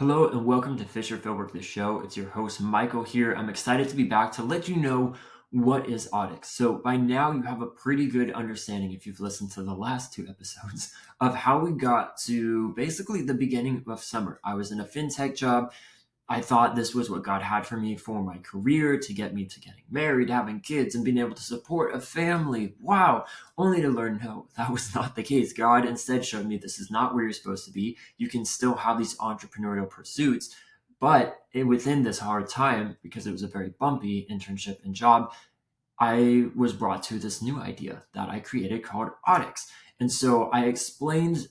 Hello and welcome to Fisher Fieldwork, the show. It's your host, Michael here. I'm excited to be back to let you know what is Audyx. So by now you have a pretty good understanding, if you've listened to the last two episodes, of how we got to basically the beginning of summer. I was in a fintech job. I thought this was what God had for me for my career, to get me to getting married, having kids, and being able to support a family. Wow. Only to learn, no, that was not the case. God instead showed me this is not where you're supposed to be. You can still have these entrepreneurial pursuits, but within this hard time, because it was a very bumpy internship and job, I was brought to this new idea that I created called Audyx. And so I explained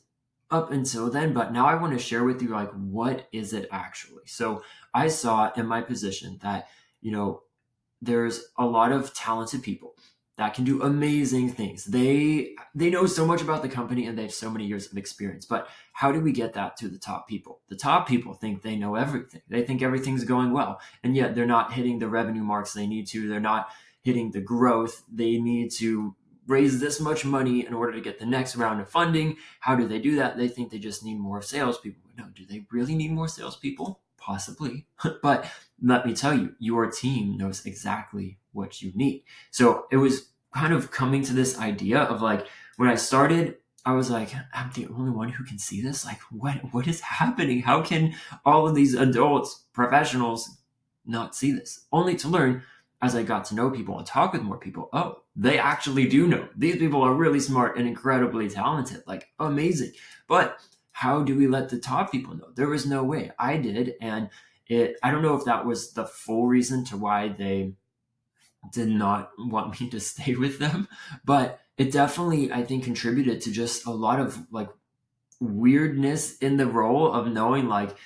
up until then, but now I want to share with you, like, what is it actually? So I saw in my position that, there's a lot of talented people that can do amazing things. They know so much about the company and they have so many years of experience. But how do we get that to the top people? The top people think they know everything. They think everything's going well, and yet they're not hitting the revenue marks they need to. They're not hitting the growth. They need to raise this much money in order to get the next round of funding. How do they do that? They think they just need more salespeople. No, do they really need more salespeople? Possibly. But let me tell you, your team knows exactly what you need. So it was kind of coming to this idea of, like, when I started, I was like, I'm the only one who can see this. Like, what is happening? How can all of these adults, professionals, not see this? Only to learn, as I got to know people and talk with more people, oh, they actually do know. These people are really smart and incredibly talented, like amazing. But how do we let the top people know? There was no way. I did. And I don't know if that was the full reason to why they did not want me to stay with them, but it definitely, I think, contributed to just a lot of, like, weirdness in the role of knowing, like,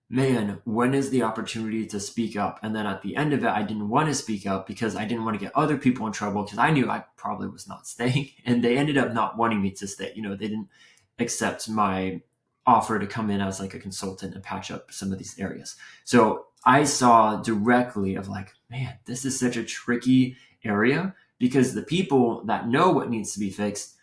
man, when is the opportunity to speak up? And then at the end of it, I didn't want to speak up because I didn't want to get other people in trouble, because I knew I probably was not staying. And they ended up not wanting me to stay. They didn't accept my offer to come in as like a consultant and patch up some of these areas. So I saw directly of, like, man, this is such a tricky area, because the people that know what needs to be fixed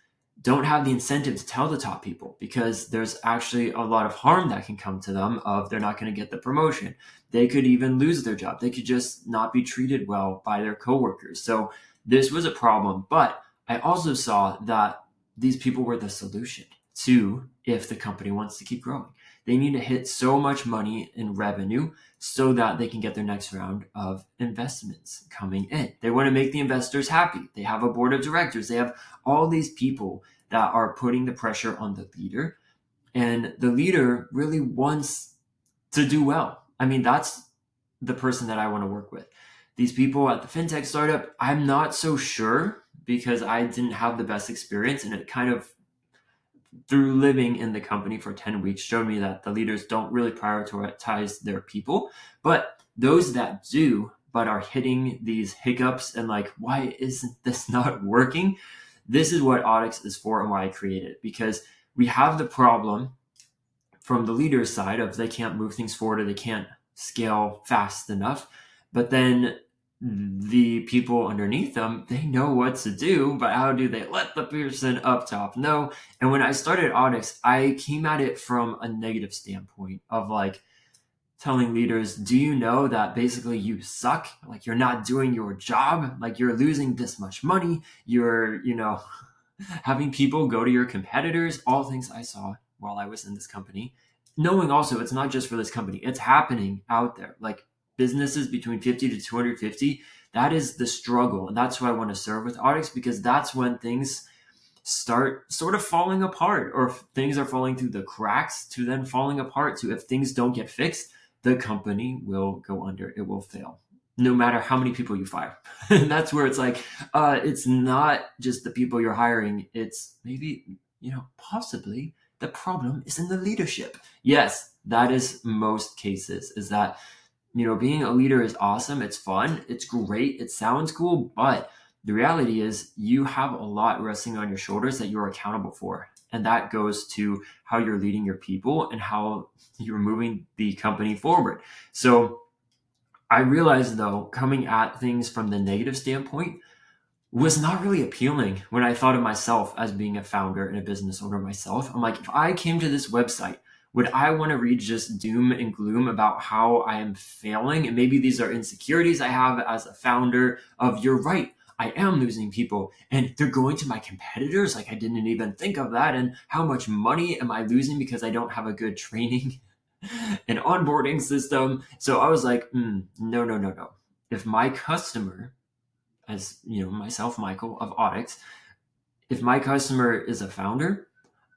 don't have the incentive to tell the top people, because there's actually a lot of harm that can come to them of they're not going to get the promotion. They could even lose their job. They could just not be treated well by their coworkers. So this was a problem, but I also saw that these people were the solution to, if the company wants to keep growing. They need to hit so much money in revenue so that they can get their next round of investments coming in. They want to make the investors happy. They have a board of directors. They have all these people that are putting the pressure on the leader, and the leader really wants to do well. I mean, that's the person that I want to work with. These people at the fintech startup, I'm not so sure, because I didn't have the best experience, and it kind of, through living in the company for 10 weeks, showed me that the leaders don't really prioritize their people. But those that do, but are hitting these hiccups and, like, why isn't this not working? This is what Audyx is for and why I created it, because we have the problem from the leader's side of they can't move things forward, or they can't scale fast enough. But then the people underneath them, they know what to do, but how do they let the person up top know? And when I started Audyx, I came at it from a negative standpoint of, like, telling leaders, do you know that basically you suck? Like, you're not doing your job. Like, you're losing this much money. You're, having people go to your competitors. All things I saw while I was in this company. Knowing also it's not just for this company. It's happening out there. Like, businesses between 50 to 250, that is the struggle. And that's who I want to serve with Audyx, because that's when things start sort of falling apart, or things are falling through the cracks to then falling apart to, if things don't get fixed, the company will go under. It will fail, no matter how many people you fire. And that's where it's like, it's not just the people you're hiring. It's maybe, possibly the problem is in the leadership. Yes, that is most cases, is that, being a leader is awesome. It's fun. It's great. It sounds cool. But the reality is you have a lot resting on your shoulders that you're accountable for. And that goes to how you're leading your people and how you're moving the company forward. So I realized, though, coming at things from the negative standpoint was not really appealing when I thought of myself as being a founder and a business owner myself. I'm like, if I came to this website Would I want to read just doom and gloom about how I am failing? And maybe these are insecurities I have as a founder of, you're right, I am losing people and they're going to my competitors. Like, I didn't even think of that. And how much money am I losing because I don't have a good training and onboarding system? So I was like, no, no, no, no. If my customer, as you know, myself, Michael of Audyx, if my customer is a founder,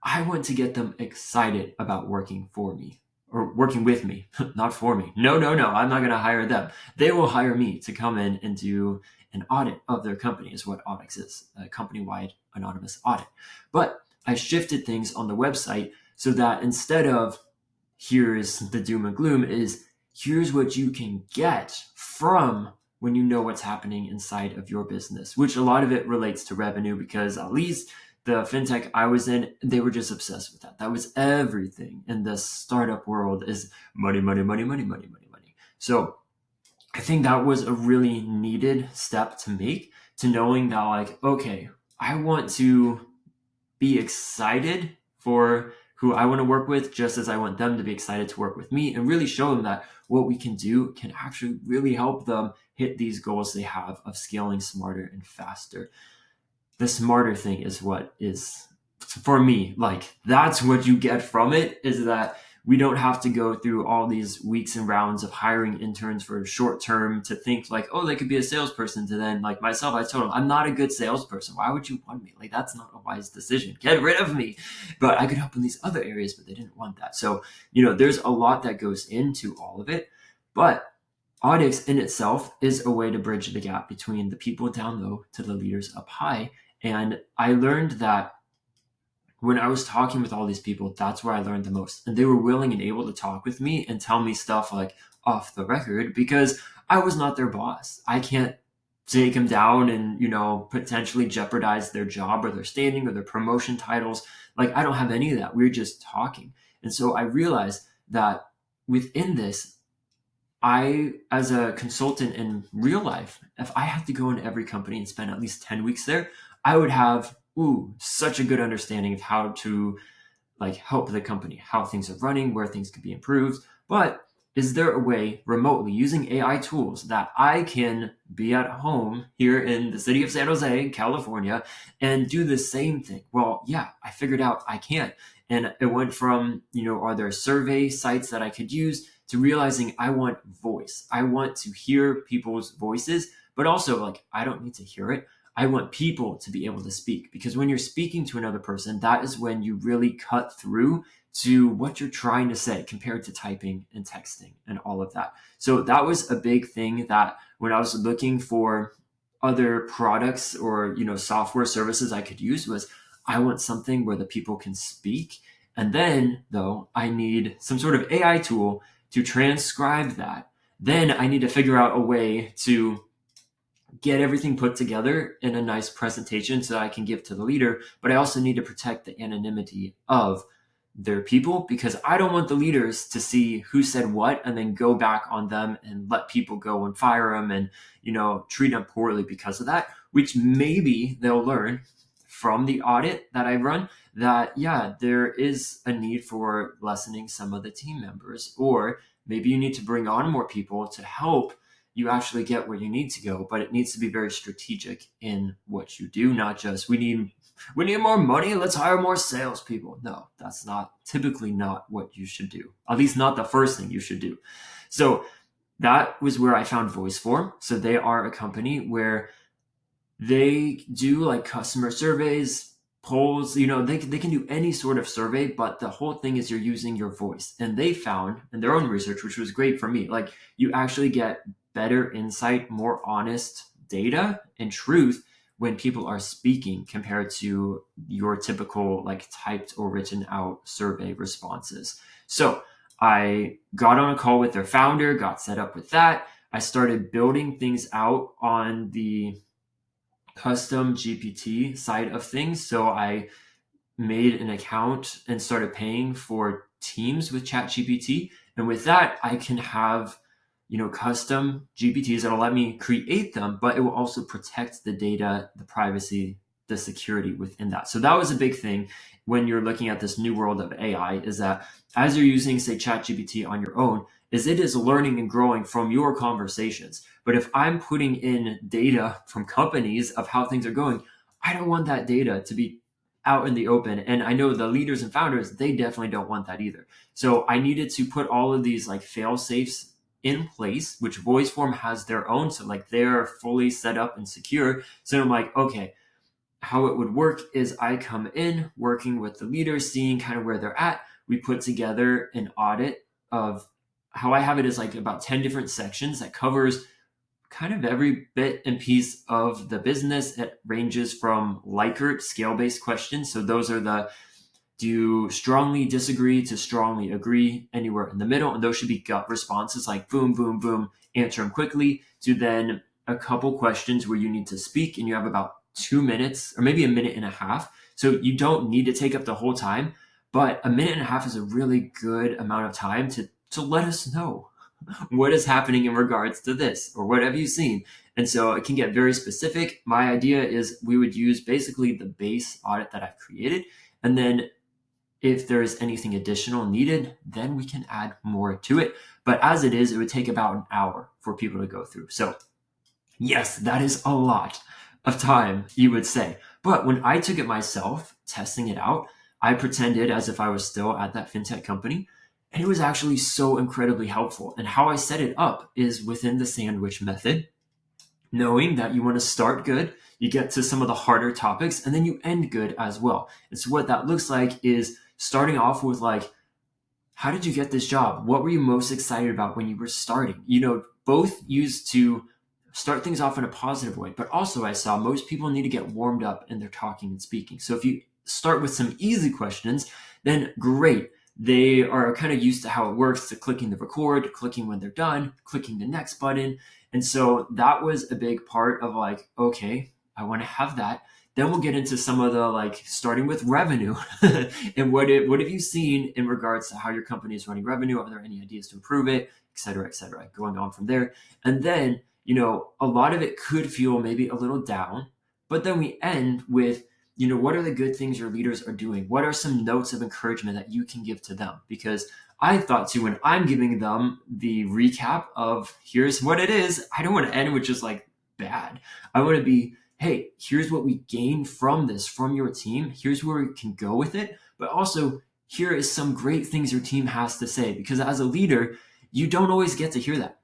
I want to get them excited about working for me or working with me, not for me. No, no, no. I'm not going to hire them. They will hire me to come in and do an audit of their company, is what Audyx is, a company-wide anonymous audit. But I shifted things on the website so that instead of here's the doom and gloom, is here's what you can get from when you know what's happening inside of your business, which a lot of it relates to revenue, because at least the fintech I was in, they were just obsessed with that. That was everything in the startup world, is money, money, money, money, money, money, money. So I think that was a really needed step to make, to knowing that, like, okay, I want to be excited for who I want to work with, just as I want them to be excited to work with me, and really show them that what we can do can actually really help them hit these goals they have of scaling smarter and faster. The smarter thing is what is, for me, like, that's what you get from it, is that we don't have to go through all these weeks and rounds of hiring interns for short term to think like, oh, they could be a salesperson, to then, like myself, I told them, I'm not a good salesperson. Why would you want me? Like, that's not a wise decision. Get rid of me. But I could help in these other areas, but they didn't want that. So, there's a lot that goes into all of it. But Audyx in itself is a way to bridge the gap between the people down low to the leaders up high. And I learned that when I was talking with all these people, that's where I learned the most. And they were willing and able to talk with me and tell me stuff like off the record, because I was not their boss. I can't take them down and, potentially jeopardize their job or their standing or their promotion titles. Like, I don't have any of that. We're just talking. And so I realized that within this, I, as a consultant in real life, if I had to go into every company and spend at least 10 weeks there, I would have such a good understanding of how to, like, help the company, how things are running, where things could be improved. But is there a way remotely using AI tools that I can be at home here in the city of San Jose, California, and do the same thing? Well, yeah, I figured out I can. And it went from, are there survey sites that I could use, to realizing I want voice. I want to hear people's voices, but also, like, I don't need to hear it. I want people to be able to speak, because when you're speaking to another person, that is when you really cut through to what you're trying to say, compared to typing and texting and all of that. So that was a big thing, that when I was looking for other products or, software services I could use, was I want something where the people can speak. And then, though, I need some sort of AI tool to transcribe that. Then I need to figure out a way to get everything put together in a nice presentation so that I can give to the leader. But I also need to protect the anonymity of their people, because I don't want the leaders to see who said what and then go back on them and let people go and fire them and, treat them poorly because of that, which maybe they'll learn from the audit that I run, that, yeah, there is a need for lessening some of the team members, or maybe you need to bring on more people to help you actually get where you need to go. But it needs to be very strategic in what you do, not just, we need more money, let's hire more salespeople. No, that's typically not what you should do. At least not the first thing you should do. So that was where I found VoiceForm. So they are a company where they do, like, customer surveys, polls, they can do any sort of survey, but the whole thing is you're using your voice. And they found in their own research, which was great for me, like, you actually get better insight, more honest data and truth when people are speaking, compared to your typical, like, typed or written out survey responses. So I got on a call with their founder, got set up with that. I started building things out on the custom GPT side of things. So I made an account and started paying for teams with ChatGPT. And with that, I can have, custom GPTs that'll let me create them, but it will also protect the data, the privacy, the security within that. So that was a big thing when you're looking at this new world of AI, is that as you're using, say, ChatGPT on your own, is it is learning and growing from your conversations. But if I'm putting in data from companies of how things are going, I don't want that data to be out in the open. And I know the leaders and founders, they definitely don't want that either. So I needed to put all of these like fail safes in place, which VoiceForm has their own. So like they're fully set up and secure. So I'm like, okay, how it would work is I come in working with the leaders, seeing kind of where they're at. We put together an audit of how I have it is like about 10 different sections that covers kind of every bit and piece of the business. It ranges from Likert scale-based questions. So those are the, do you strongly disagree to strongly agree, anywhere in the middle. And those should be gut responses, like boom, boom, boom, answer them quickly, to then a couple questions where you need to speak and you have about 2 minutes or maybe a minute and a half. So you don't need to take up the whole time, but a minute and a half is a really good amount of time to let us know what is happening in regards to this, or what have you seen. And so it can get very specific. My idea is we would use basically the base audit that I've created, and then if there's anything additional needed, then we can add more to it. But as it is, it would take about an hour for people to go through. So yes, that is a lot of time, you would say. But when I took it myself, testing it out, I pretended as if I was still at that fintech company. And it was actually so incredibly helpful. And how I set it up is within the sandwich method, knowing that you want to start good, you get to some of the harder topics, and then you end good as well. And so what that looks like is starting off with like, how did you get this job? What were you most excited about when you were starting? Both used to start things off in a positive way, but also I saw most people need to get warmed up in their talking and speaking. So if you start with some easy questions, then great. They are kind of used to how it works, to clicking the record, clicking when they're done, clicking the next button. And so that was a big part of like, okay, I want to have that. Then we'll get into some of the like starting with revenue and what have you seen in regards to how your company is running revenue? Are there any ideas to improve it, et cetera, going on from there. And then, a lot of it could feel maybe a little down, but then we end with, what are the good things your leaders are doing? What are some notes of encouragement that you can give to them? Because I thought too, when I'm giving them the recap of here's what it is, I don't want to end with just like bad. I want to be, hey, here's what we gained from this, from your team. Here's where we can go with it. But also, here is some great things your team has to say. Because as a leader, you don't always get to hear that.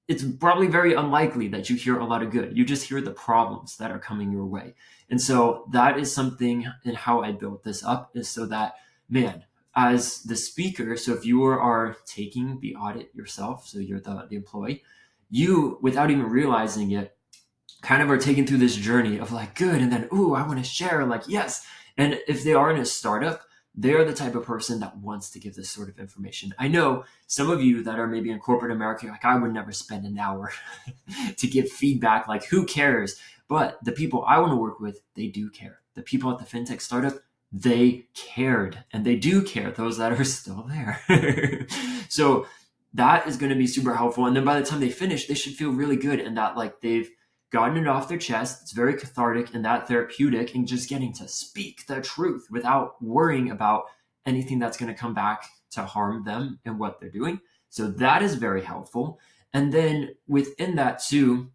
It's probably very unlikely that you hear a lot of good. You just hear the problems that are coming your way. And so that is something in how I built this up, is so that, man, as the speaker, so if you are taking the audit yourself, so you're the employee, you, without even realizing it, kind of are taken through this journey of like, good, and then, ooh, I want to share, like, yes. And if they are in a startup, they're the type of person that wants to give this sort of information. I know some of you that are maybe in corporate America, like, I would never spend an hour to give feedback, like, who cares? But the people I want to work with, they do care. The people at the fintech startup, they cared, and they do care, those that are still there. So that is going to be super helpful. And then by the time they finish, they should feel really good, and that like they've gotten it off their chest. It's very cathartic and that therapeutic, and just getting to speak the truth without worrying about anything that's going to come back to harm them and what they're doing. So that is very helpful. And then within that too,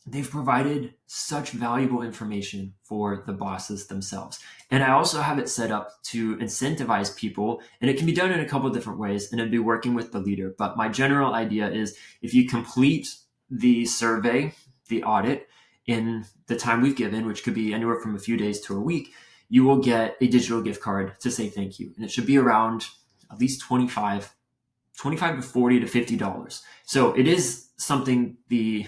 they've provided such valuable information for the bosses themselves. And I also have it set up to incentivize people, and it can be done in a couple of different ways, and it'd be working with the leader. But my general idea is if you complete the survey, the audit, in the time we've given, which could be anywhere from a few days to a week, you will get a digital gift card to say thank you. And it should be around at least $25 to $40 to $50. So it is something the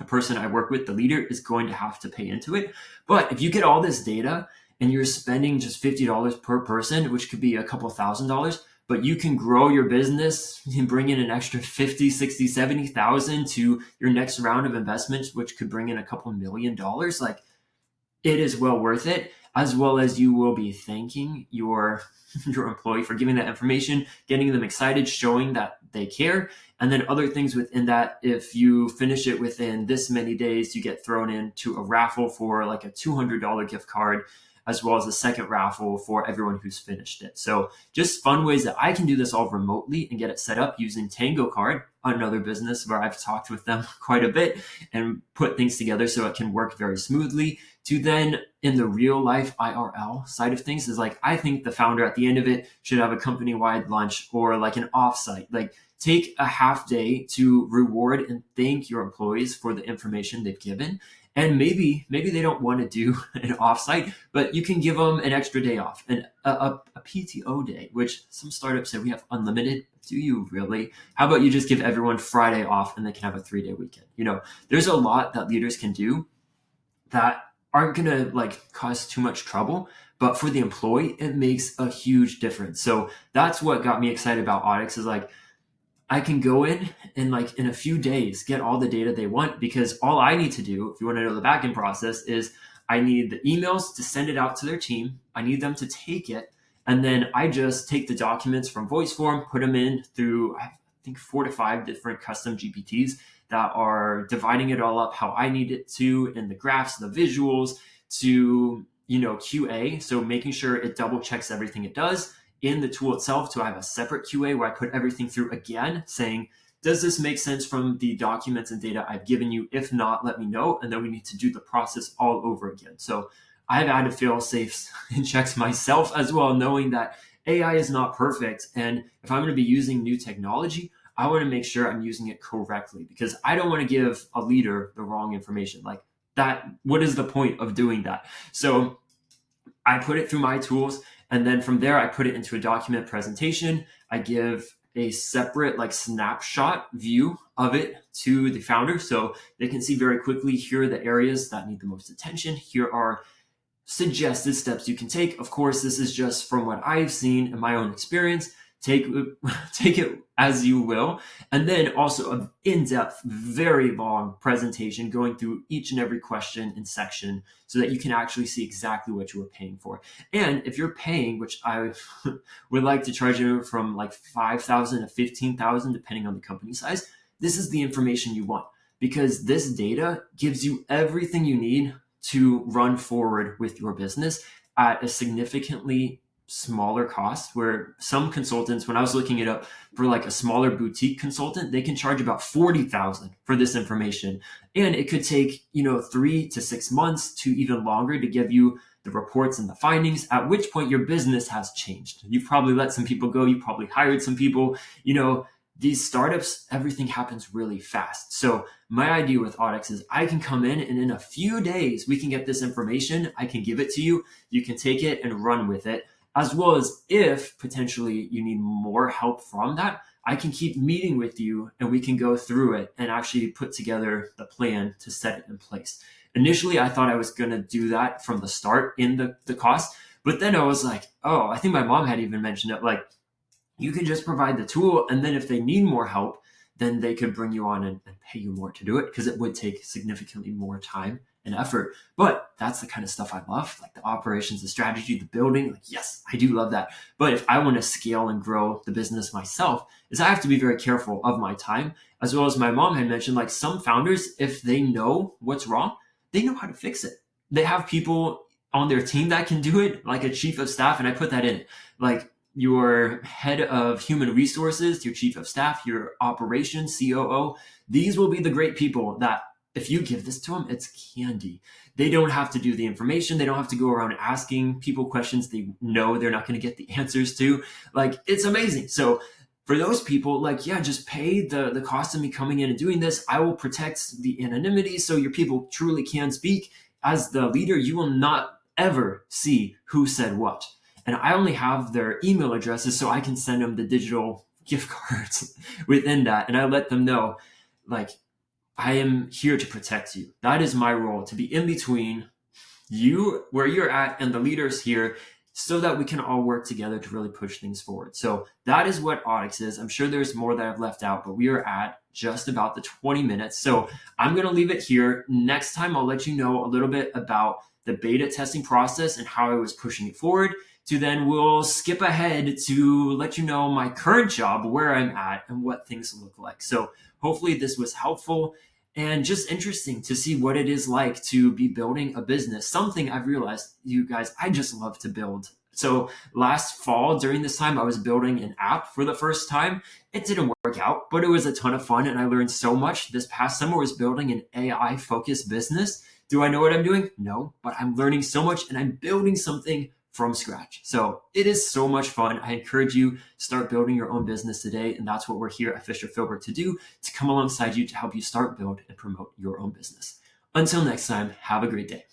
person I work with, the leader, is going to have to pay into it. But if you get all this data and you're spending just $50 per person, which could be a couple $1,000, but you can grow your business and bring in an extra 50, 60, 70,000 to your next round of investments, which could bring in a couple $1 million. Like, it is well worth it, as well as you will be thanking your employee for giving that information, getting them excited, showing that they care. And then other things within that, if you finish it within this many days, you get thrown into a raffle for like a $200 gift card, as well as a second raffle for everyone who's finished it. So just fun ways that I can do this all remotely and get it set up using Tango Card, another business where I've talked with them quite a bit and put things together so it can work very smoothly. To then in the real life IRL side of things is like, I think the founder at the end of it should have a company-wide lunch or like an offsite. Like take a half day to reward and thank your employees for the information they've given. And maybe they don't want to do an offsite, but you can give them an extra day off and a PTO day, which some startups say we have unlimited. Do you really? How about you just give everyone Friday off and they can have a 3-day weekend? There's a lot that leaders can do that aren't going to like cause too much trouble, but for the employee, it makes a huge difference. So that's what got me excited about Audyx is like, I can go in and like in a few days get all the data they want, because all I need to do, if you want to know the backend process, is I need the emails to send it out to their team. I need them to take it. And then I just take the documents from VoiceForm, put them in through, I think 4 to 5 different custom GPTs that are dividing it all up how I need it to, in the graphs, the visuals, to, QA. So making sure it double checks everything it does. In the tool itself, to have a separate QA where I put everything through again, saying, does this make sense from the documents and data I've given you? If not, let me know. And then we need to do the process all over again. So I've added fail safes and checks myself as well, knowing that AI is not perfect. And if I'm going to be using new technology, I want to make sure I'm using it correctly, because I don't want to give a leader the wrong information. Like that, what is the point of doing that? So I put it through my tools. And then from there, I put it into a document presentation. I give a separate like snapshot view of it to the founder so they can see very quickly, here are the areas that need the most attention. Here are suggested steps you can take. Of course, this is just from what I've seen in my own experience. Take it as you will. And then also an in-depth, very long presentation going through each and every question and section so that you can actually see exactly what you were paying for. And if you're paying, which I would like to charge you from like $5,000 to $15,000, depending on the company size, this is the information you want, because this data gives you everything you need to run forward with your business at a significantly smaller cost, where some consultants, when I was looking it up for like a smaller boutique consultant, they can charge about $40,000 for this information. And it could take, 3 to 6 months to even longer to give you the reports and the findings, at which point your business has changed. You've probably let some people go. You probably hired some people. These startups, everything happens really fast. So my idea with Audyx is I can come in and in a few days, we can get this information. I can give it to you. You can take it and run with it. As well as if potentially you need more help from that, I can keep meeting with you and we can go through it and actually put together the plan to set it in place. Initially, I thought I was going to do that from the start in the cost, but then I was like, oh, I think my mom had even mentioned it, like, you can just provide the tool, and then if they need more help, then they could bring you on and pay you more to do it, because it would take significantly more time and effort. But that's the kind of stuff I love, like the operations, the strategy, the building. Like, yes, I do love that. But if I want to scale and grow the business myself, is I have to be very careful of my time, as well as my mom had mentioned, like some founders, if they know what's wrong, they know how to fix it. They have people on their team that can do it, like a chief of staff. And I put that in, like, your head of human resources, your chief of staff, your operations, COO. These will be the great people that if you give this to them, it's candy. They don't have to do the information. They don't have to go around asking people questions they know they're not going to get the answers to. Like, it's amazing. So for those people, like, yeah, just pay the cost of me coming in and doing this. I will protect the anonymity so your people truly can speak. As the leader, you will not ever see who said what. And I only have their email addresses so I can send them the digital gift cards within that. And I let them know, like, I am here to protect you. That is my role, to be in between you, where you're at, and the leaders here, so that we can all work together to really push things forward. So that is what Audyx is. I'm sure there's more that I've left out, but we are at just about the 20 minutes. So I'm going to leave it here. Next time, I'll let you know a little bit about the beta testing process and how I was pushing it forward. to then we'll skip ahead to let you know my current job, where I'm at, and what things look like. So hopefully this was helpful and just interesting to see what it is like to be building a business. Something I've realized, you guys, I just love to build. So last fall during this time, I was building an app for the first time. It didn't work out, but it was a ton of fun and I learned so much. This past summer I was building an AI focused business. Do I know what I'm doing? No, but I'm learning so much and I'm building something from scratch. So it is so much fun. I encourage you to start building your own business today. And that's what we're here at Fisher Philbrook to do, to come alongside you to help you start, build, and promote your own business. Until next time, have a great day.